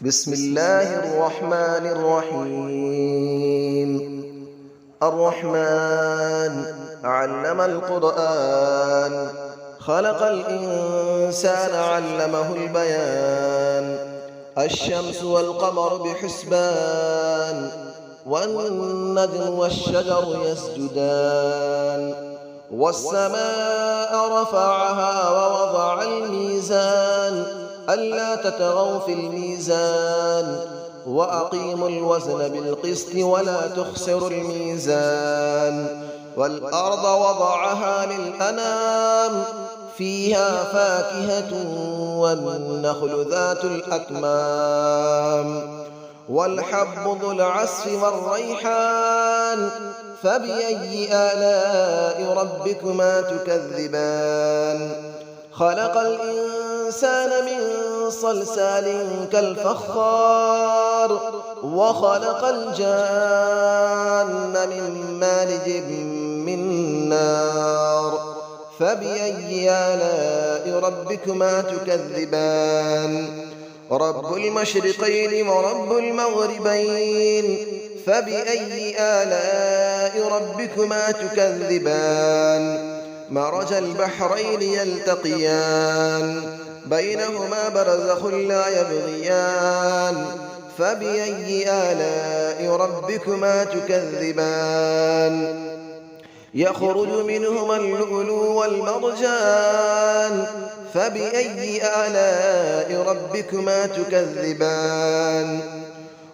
بسم الله الرحمن الرحيم. الرحمن علم القرآن، خلق الإنسان علمه البيان. الشمس والقمر بحسبان، والنجم والشجر يسجدان. والسماء رفعها ووضع الميزان، ألا تطغوا في الميزان، وأقيموا الوزن بالقسط ولا تخسروا الميزان. والأرض وضعها للأنام، فيها فاكهة والنخل ذات الأكمام، والحب ذو العصف والريحان. فبأي آلاء ربكما تكذبان؟ خلق الإنسان من صلصال كالفخار، وخلق الجان من مارج من نار. فبأي آلاء ربكما تكذبان؟ رب المشرقين ورب المغربين. فبأي آلاء ربكما تكذبان؟ مرج البحرين يلتقيان، بينهما برزخ لا يبغيان. فبأي آلاء ربكما تكذبان؟ يخرج منهما اللؤلؤ والمرجان. فبأي آلاء ربكما تكذبان؟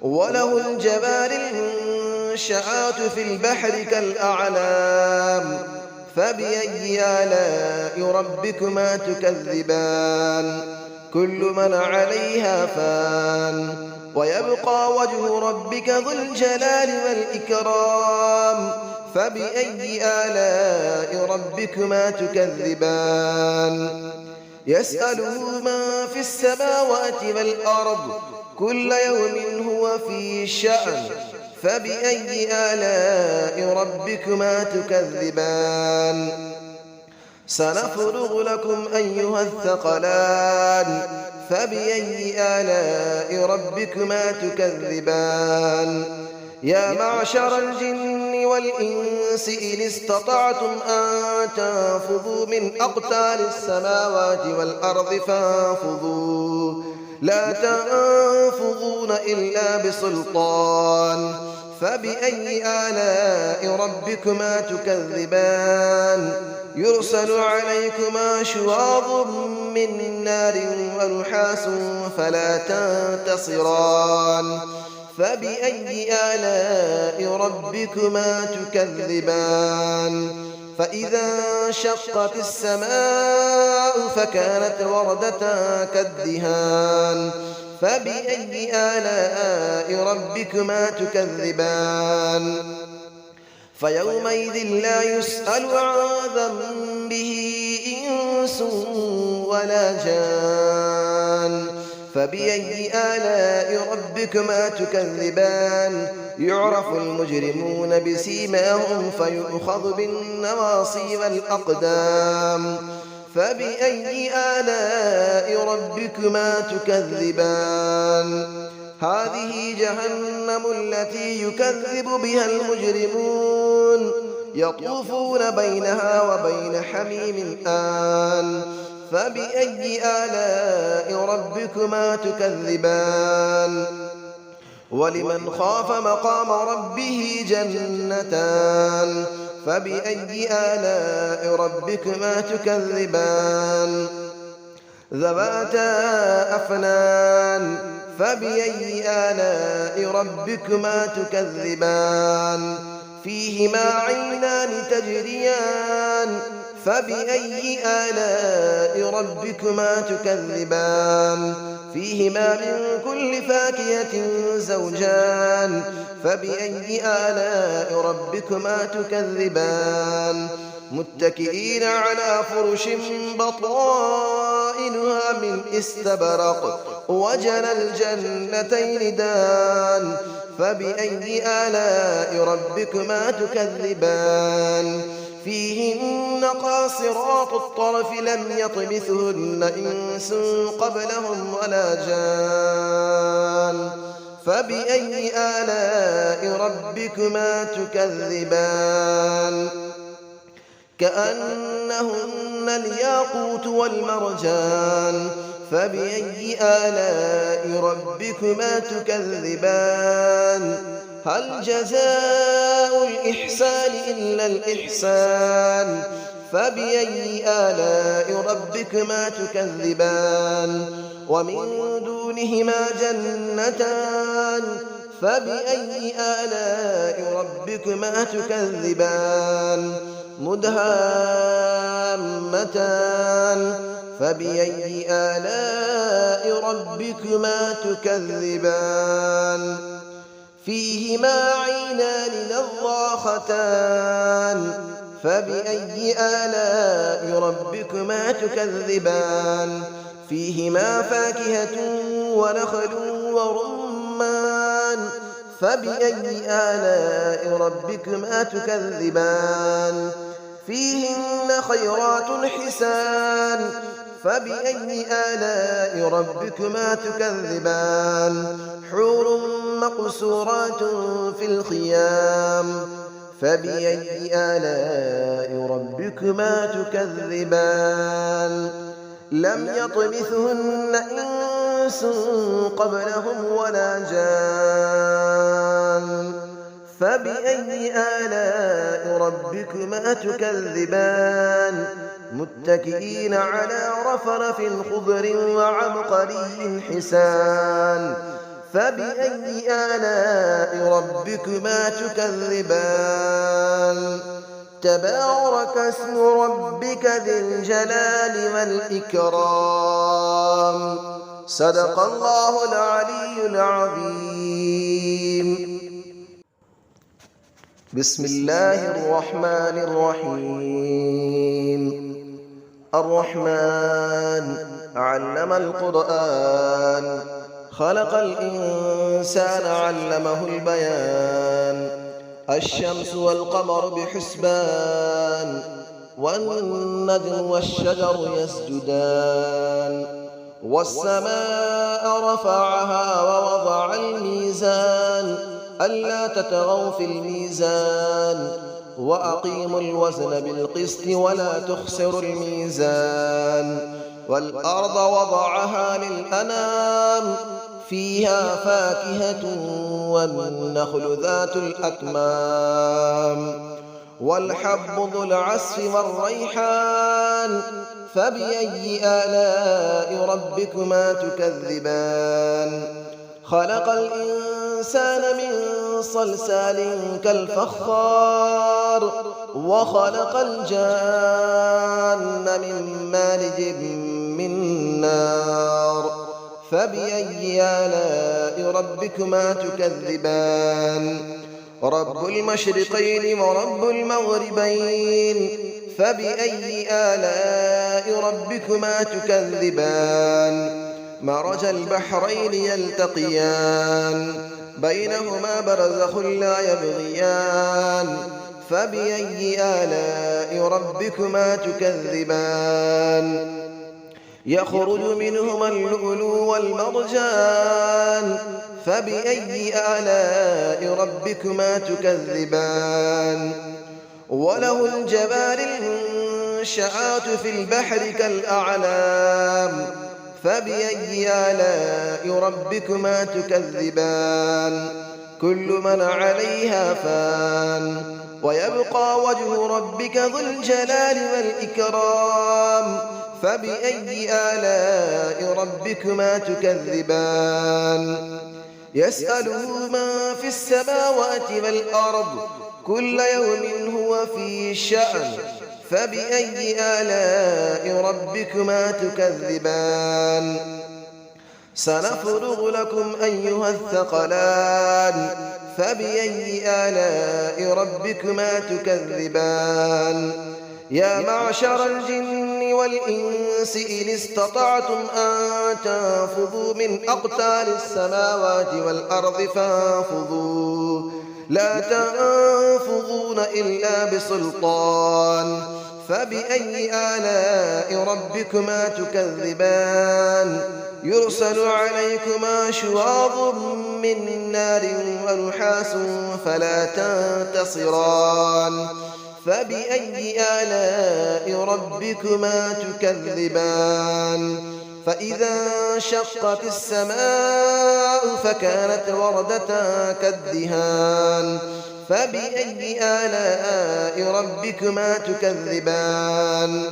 وله الجوار المنشآت في البحر كالأعلام. فبأي آلاء ربكما تكذبان؟ كل من عليها فان، ويبقى وجه ربك ذو الجلال والإكرام. فبأي آلاء ربكما تكذبان؟ يسأله من في السماوات والأرض، كل يوم هو في شأن. فبأي آلاء ربكما تكذبان؟ سنفرغ لكم أيها الثقلان. فبأي آلاء ربكما تكذبان؟ يا معشر الجن والإنس إن استطعتم أن تنفذوا من أقطار السماوات والأرض فانفذوا، لا تنفذون إلا بسلطان. فبأي آلاء ربكما تكذبان؟ يرسل عليكما شواظ من نار ونحاس فلا تنتصران. فبأي آلاء ربكما تكذبان؟ فإذا انشقت السماء فكانت وردة كالدهان. فبأي آلاء ربكما تكذبان؟ فيومئذ لا يسأل عن ذنبه إنس ولا جان. فبأي آلاء ربكما تكذبان؟ يعرف المجرمون بسيماهم فيؤخذ بالنواصي والأقدام. فبأي آلاء ربكما تكذبان؟ هذه جهنم التي يكذب بها المجرمون، يطوفون بينها وبين حميم آن. فبأي آلاء ربكما تكذبان؟ ولمن خاف مقام ربه جنتان. فبأي آلاء ربكما تكذبان؟ ذواتا أفنان. فبأي آلاء ربكما تكذبان؟ فيهما عينان تجريان. فبأي آلاء ربكما تكذبان؟ فيهما من كل فاكهة زوجان. فبأي آلاء ربكما تكذبان؟ متكئين على فرش بطائنها من استبرق، وجنى الجنتين دان. فبأي آلاء ربكما تكذبان؟ فيهن قاصرات الطرف لم يطمثهن إنس قبلهم ولا جان. فبأي آلاء ربكما تكذبان كأنهن الياقوت والمرجان فبأي آلاء ربكما تكذبان هل جزاء الإحسان إلا الإحسان فبأي آلاء ربكما تكذبان ومن دونهما جنتان فبأي آلاء ربكما تكذبان مدهامتان فبأي آلاء ربكما تكذبان فيهما عينان نضاختان فبأي آلاء ربكما تكذبان فيهما فاكهة ونخل ورمان فبأي آلاء ربكما تكذبان فيهن خيرات حسان فبأي آلاء ربكما تكذبان حور مقصورات في الخيام فبأي آلاء ربكما تكذبان لم يطمثهن إنس قبلهم ولا جان فبأي آلاء ربكما تكذبان متكئين على رفرف خضر وعبقري حسان فبأي آلاء ربكما تكذبان تبارك اسم ربك ذي الجلال والإكرام صدق الله العلي العظيم بسم الله الرحمن الرحيم الرحمن علم القرآن خلق الإنسان علمه البيان الشمس والقمر بحسبان والنجم والشجر يسجدان والسماء رفعها ووضع الميزان ألا تطغوا في الميزان وأقيموا الوزن بالقسط ولا تخسروا الميزان والأرض وضعها للأنام فيها فاكهة والنخل ذات الأكمام والحب ذو العصف والريحان فبأي آلاء ربكما تكذبان خلق الإنسان من صلصال كالفخار وخلق الجان من مارج من نار فبأي آلاء ربكما تكذبان رب المشرقين ورب المغربين فبأي آلاء ربكما تكذبان مرج البحرين يلتقيان بينهما برزخ لا يبغيان فبأي آلاء ربكما تكذبان يخرج منهما اللؤلؤ والمرجان فبأي آلاء ربكما تكذبان وله الجبال المنشآت في البحر كالأعلام فبأي آلاء ربكما تكذبان كل من عليها فان ويبقى وجه ربك ذو الجلال والإكرام فبأي آلاء ربكما تكذبان يسأله من في السماوات والأرض كل يوم هو في شأن فبأي آلاء ربكما تكذبان سنفرغ لكم أيها الثقلان فبأي آلاء ربكما تكذبان يا معشر الجن والإنس إن استطعتم أن تنفذوا من أقطار السماوات والأرض فانفذوا لا تنفذون إلا بسلطان فبأي آلاء ربكما تكذبان يرسل عليكما شواظ من نار ونحاس فلا تنتصران فبأي آلاء ربكما تكذبان فإذا انشقت السماء فكانت وردة كالدهان فبأي آلاء ربكما تكذبان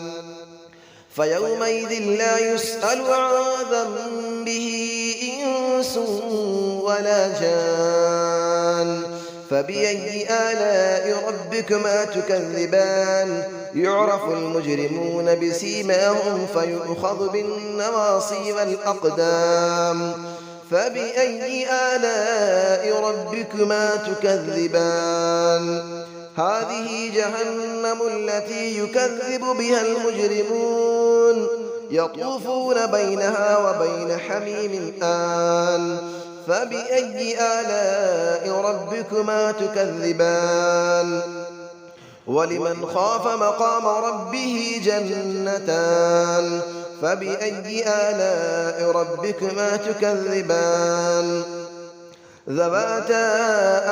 فيومئذ لا يسأل عن ذنبه إنس ولا جان فبأي آلاء ربكما تكذبان يعرف المجرمون بسيماهم فيؤخذ بالنواصي والأقدام فبأي آلاء ربكما تكذبان هذه جهنم التي يكذب بها المجرمون يطوفون بينها وبين حميم آن فبأي آلاء ربكما تكذبان ولمن خاف مقام ربه جنتان فبأي آلاء ربكما تكذبان ذواتا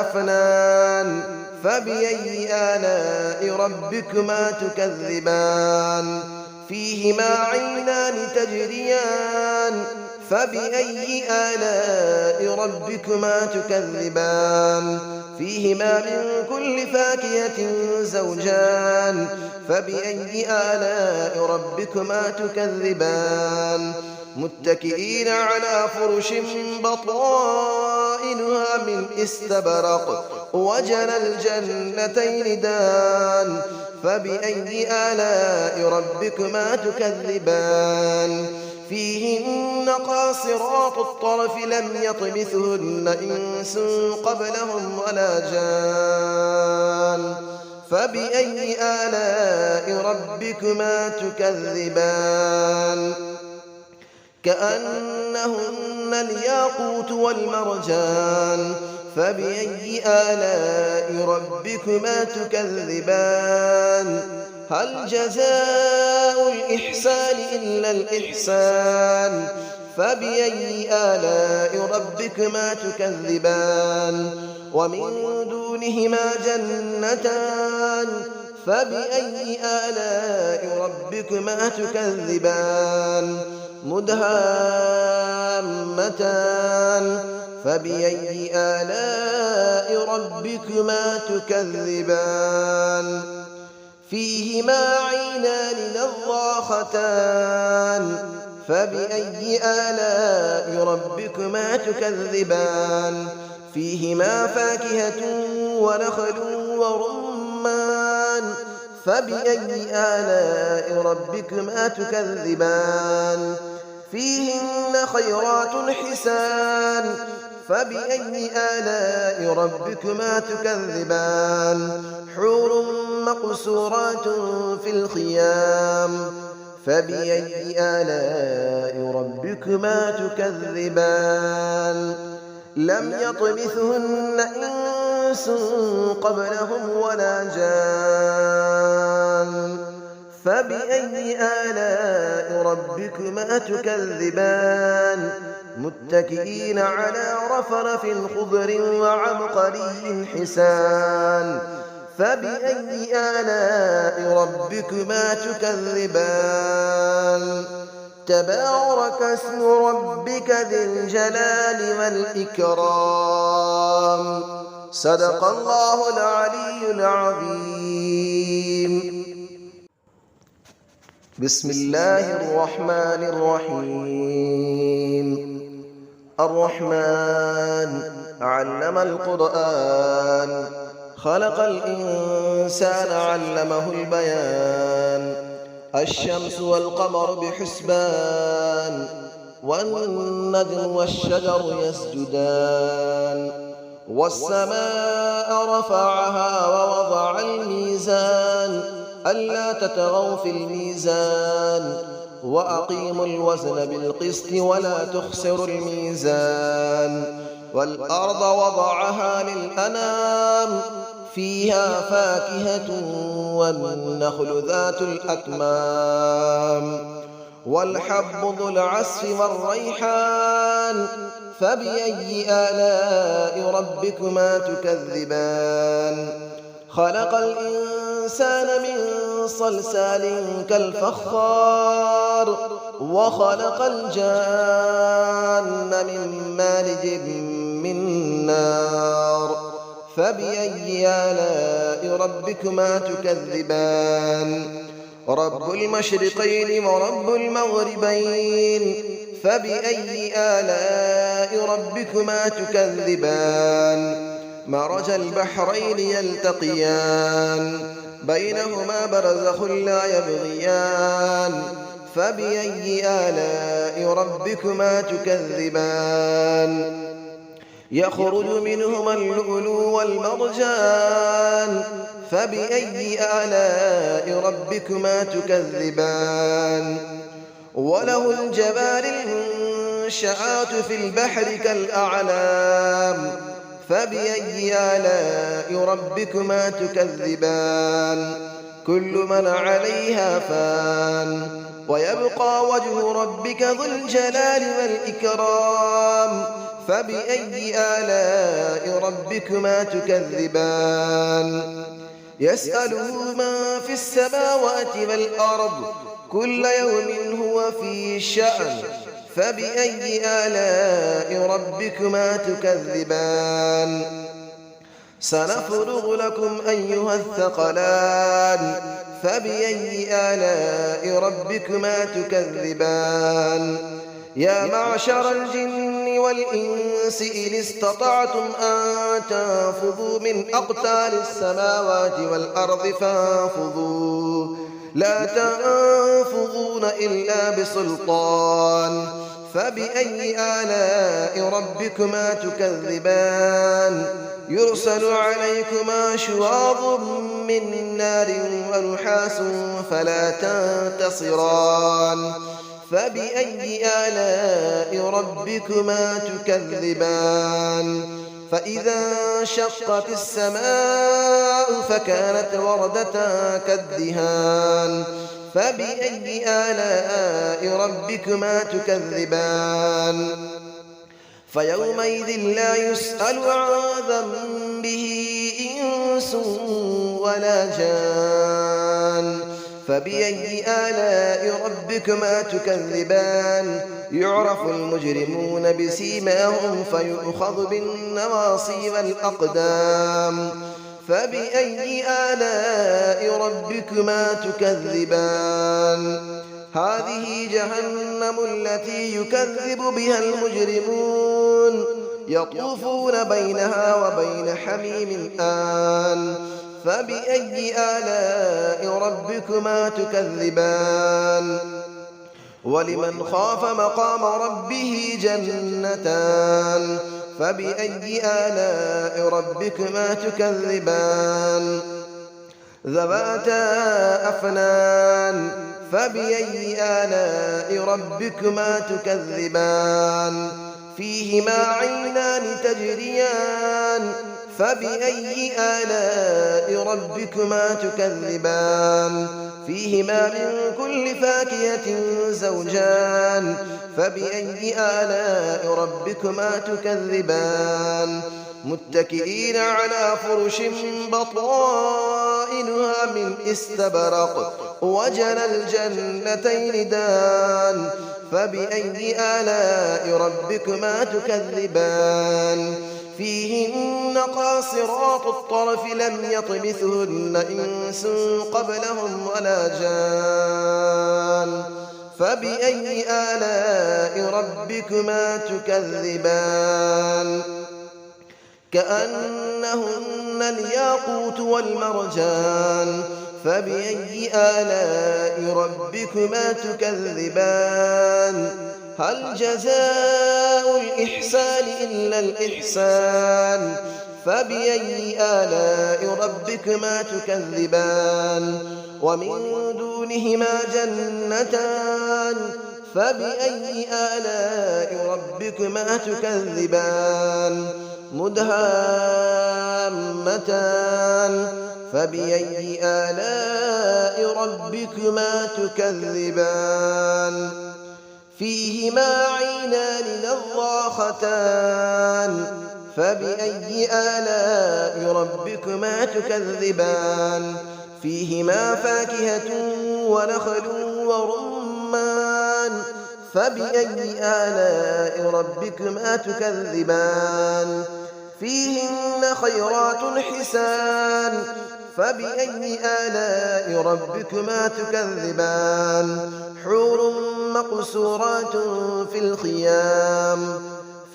أفنان فبأي آلاء ربكما تكذبان فيهما عينان تجريان فبأي آلاء ربكما تكذبان فيهما من كل فاكهة زوجان فبأي آلاء ربكما تكذبان متكئين على فرش بطائنها من استبرق وجنى الجنتين دان فبأي آلاء ربكما تكذبان فيهن قاصرات الطرف لم يطمثهن إنس قبلهم ولا جان فبأي آلاء ربكما تكذبان كأنهن الياقوت والمرجان فبأي آلاء ربكما تكذبان هل جزاء الإحسان إلا الإحسان فبأي آلاء ربكما تكذبان ومن دونهما جنتان فبأي آلاء ربكما تكذبان مدهامتان فبأي آلاء ربكما تكذبان فيهما عينان نضاختان فبأي آلاء ربكما تكذبان فيهما فاكهة ونخل ورمان فبأي آلاء ربكما تكذبان فيهن خيرات حسان فبأي آلاء ربكما تكذبان حور مقصورات في الخيام فبأي آلاء ربكما تكذبان لم يطمثهن إنس قبلهم ولا جان فبأي آلاء ربكما تكذبان متكئين على رفرف خضر وعبقري حسان فبأي آلاء ربكما تكذبان تبارك اسم ربك ذي الجلال والإكرام صدق الله العلي العظيم بسم الله الرحمن الرحيم الرحمن علم القرآن خلق الإنسان علمه البيان الشمس والقمر بحسبان والنجم والشجر يسجدان والسماء رفعها ووضع الميزان ألا تطغوا في الميزان وأقيموا الوزن بالقسط ولا تخسروا الميزان والأرض وضعها للأنام فيها فاكهة والنخل ذات الأكمام والحب ذو العصف والريحان فبأي آلاء ربكما تكذبان خلق الإنسان من صلصال كالفخار وخلق الجان من مارج من نار فبأي آلاء ربكما تكذبان رب المشرقين ورب المغربين فبأي آلاء ربكما تكذبان مرج البحرين يلتقيان بينهما برزخ لا يبغيان فبأي آلاء ربكما تكذبان يخرج منهما اللؤلؤ والمرجان فبأي آلاء ربكما تكذبان وله الجبال المنشآت في البحر كالأعلام فبأي آلاء ربكما تكذبان كل من عليها فان ويبقى وجه ربك ذو الجلال والإكرام فبأي آلاء ربكما تكذبان يسأله من في السماوات والأرض كل يوم هو في شأن فبأي آلاء ربكما تكذبان سنفرغ لكم أيها الثقلان فبأي آلاء ربكما تكذبان يا معشر الجن والإنس إن استطعتم أن تنفذوا من أقطار السماوات والأرض فانفذوا لا تنفذون إلا بسلطان فبأي آلاء ربكما تكذبان يرسل عليكما شواظ من نار ونحاس فلا تنتصران فبأي آلاء ربكما تكذبان فإذا انشقت السماء فكانت وردة كالدهان فبأي آلاء ربكما تكذبان فيومئذ لا يسأل عن ذنبه إنس ولا جان فبأي آلاء ربكما تكذبان يعرف المجرمون بسيماهم فيؤخذ بالنواصي والأقدام فبأي آلاء ربكما تكذبان هذه جهنم التي يكذب بها المجرمون يطوفون بينها وبين حميم آن فبأي آلاء ربكما تكذبان ولمن خاف مقام ربه جنتان فبأي آلاء ربكما تكذبان ذواتا أفنان فبأي آلاء ربكما تكذبان فيهما عينان تجريان فبأي آلاء ربكما تكذبان فيهما من كل فاكهة زوجان فبأي آلاء ربكما تكذبان متكئين على فرش بطائنها من استبرق وجنى الجنتين دان فبأي آلاء ربكما تكذبان فيهن قاصرات الطرف لم يطمثهن إنس قبلهم ولا جان فبأي آلاء ربكما تكذبان كأنهن الياقوت والمرجان فبأي آلاء ربكما تكذبان هل جزاء الإحسان إلا الإحسان فبأي آلاء ربكما تكذبان ومن دونهما جنتان فبأي آلاء ربكما تكذبان مدهامتان فبأي آلاء ربكما تكذبان فيهما عينان نضاختان فبأي آلاء ربكما تكذبان فيهما فاكهة ونخل ورمان فبأي آلاء ربكما تكذبان فيهن خيرات حسان فبأي آلاء ربكما تكذبان حور مقصورات في الخيام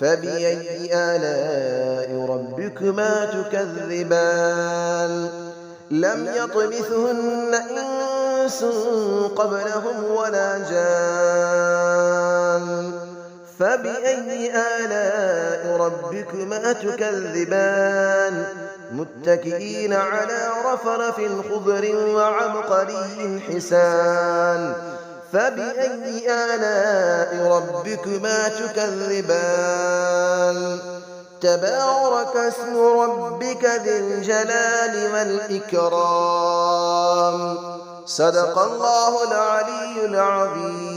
فبأي آلاء ربكما تكذبان لم يطمثهن إنس قبلهم ولا جان فبأي آلاء ربكما تكذبان متكئين على رفرف خضر وعبقري حسان فبأي آلاء ربكما تكذبان تبارك اسم ربك ذي الجلال والإكرام صدق الله العلي العظيم.